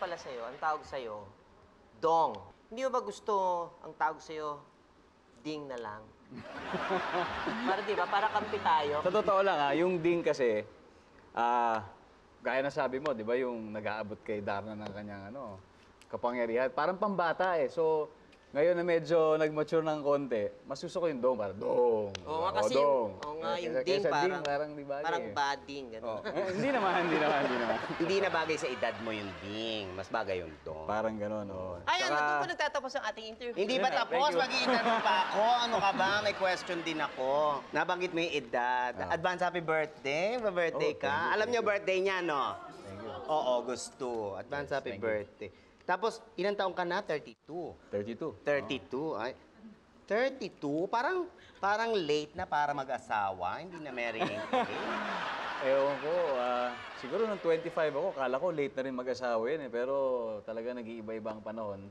pala sa'yo, ang tawag sa'yo, Dong. Hindi mo ba gusto ang tawag sa'yo, Ding na lang? Para di ba? Para kampi tayo. Sa totoo lang yung Ding kasi, gaya na sabi mo, di ba yung nag-aabot kay Darna ng kanyang kapangyarihan. Parang pambata eh. So, ngayon na medyo nag-mature ng konti, mas gusto ko yung Dong, parang Dong. Oo nga kasi yung Ding parang di bagay. Parang bading, gano'n. Hindi naman. Hindi na bagay sa edad mo yung Ding. Mas bagay yung Dong. Parang gano'n, oo. Ayan, doon pa nagtatapos ang ating interview. Hindi ba tapos? Mag-i-interview pa ako. Ano ka ba? May question din ako. Nabanggit mo yung edad. Advance happy birthday. Birthday ka. Alam niyo birthday niya, no? Thank you. Oo, gusto. Advance happy birthday. Tapos, ilang taong ka na? 32. 32. 32? Ay, 32? Parang late na para mag-asawa. Hindi na marrying age. Ewan ko, siguro nung 25 ako, kala ko late na rin mag-asawa yun eh. Pero talaga nag-iiba-iba ang panahon.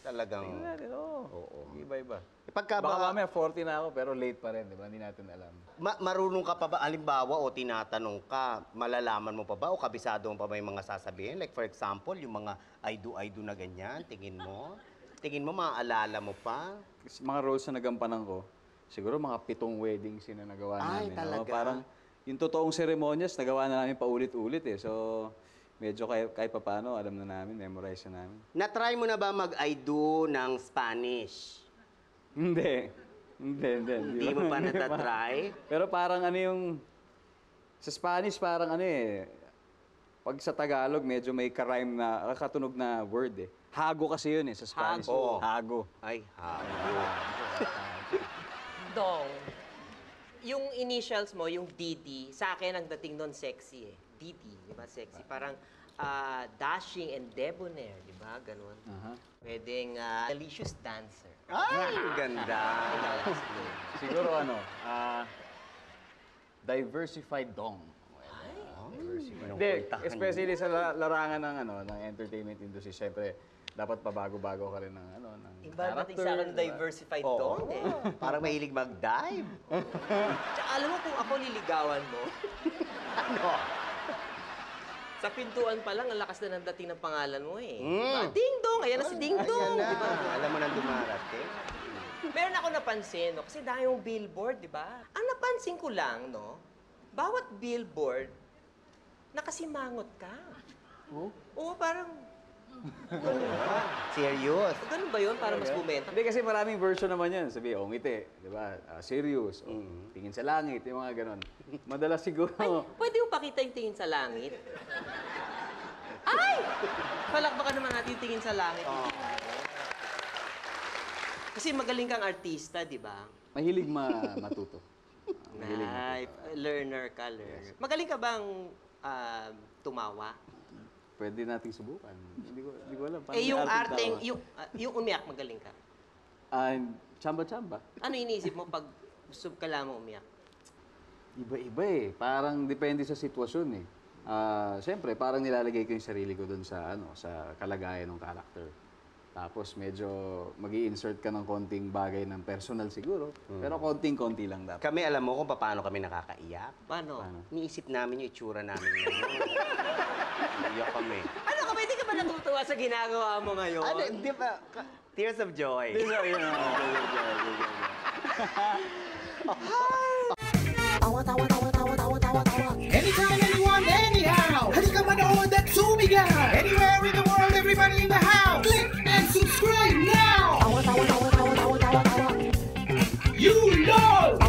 Talagang... Tingnan natin, oo. Nag-iiba-iba. Pagka Baka mamaya 40 na ako, pero late pa rin, di ba? Hindi natin alam. Marunong ka pa ba, halimbawa, o tinatanong ka, malalaman mo pa ba, o kabisado mo pa ba yung mga sasabihin? Like, for example, yung mga I do na ganyan, tingin mo? Tingin mo, maaalala mo pa? Mga roles na nagampanan ko, siguro mga 7 weddings yun na nagawa namin. Ay, talaga? Parang yung totoong seremonyas, nagawa na namin paulit-ulit eh. So, medyo kahit pa paano, alam na namin, memorize na namin. Na-try mo na ba mag-I do ng Spanish? Hindi. Hindi mo pa natatry? Pero parang sa Spanish parang pag sa Tagalog medyo may ka-rhyme na, katunog na word eh. Hago kasi yun eh, sa Spanish. Hago. Hago. Ay, hago. Dong, yung initials mo, yung DD, sa akin ang dating nun sexy eh. DD, di ba sexy? Parang dashing and debonair, di ba? Ganun. Pwedeng delicious dancer. Ay, ganda. Siguro diversified dong. Hindi, especially sa larangan ng entertainment industry, syempre, dapat pabago-bago ka rin ng Iba dating sa akin diversified dong eh. Parang mahilig mag-dive. Tsaka alam mo kung ako liligawan mo, Ano? sa pintuan pa lang, ang lakas na ng dating ng pangalan mo eh. Diba? Ding Dong! Ayan na si Ding Dong! Ayan na. Diba? Alam mo nang dumarating. Meron ako napansin, no? Kasi dahil yung billboard, di ba? Ang napansin ko lang, no? Bawat billboard, nakasimangot ka. Oo, parang... Serious. Ganun ba yun? Para mas bumenta? Hindi kasi maraming version naman yan. Sabi, ngiti, di ba? Serious, tingin sa langit, yung mga ganon. Madalas siguro... Ay, pwede mo pakita yung tingin sa langit? Ay! Palakpakan naman natin yung tingin sa langit. Kasi magaling kang artista, di ba? Mahilig matuto. Learner ka, learner. Magaling ka bang tumawa? Pwede nating subukan. Hindi ko alam. Paano Yung may arteng, tawa? yung umiyak, magaling ka. Chamba-chamba. Ano iniisip mo pag gusto ka lamang umiyak? Iba-iba eh. Parang depende sa sitwasyon eh. Siyempre, parang nilalagay ko yung sarili ko dun sa kalagayan ng character. Tapos medyo mag-i-insert ka ng konting bagay ng personal siguro. Pero konting-konti lang dapat. Kami alam mo kung paano kami nakakaiyak. Paano? Niisip namin yung itsura namin ngayon. Iyak kami. Ano ka ba? Hindi ka ba natutuwa sa ginagawa mo ngayon? Ano, di ba? Tears of joy. Anytime, anyone, anyhow. Halika manood at sumigaw. Anywhere in the world, everybody in the house. Click and subscribe now. You know.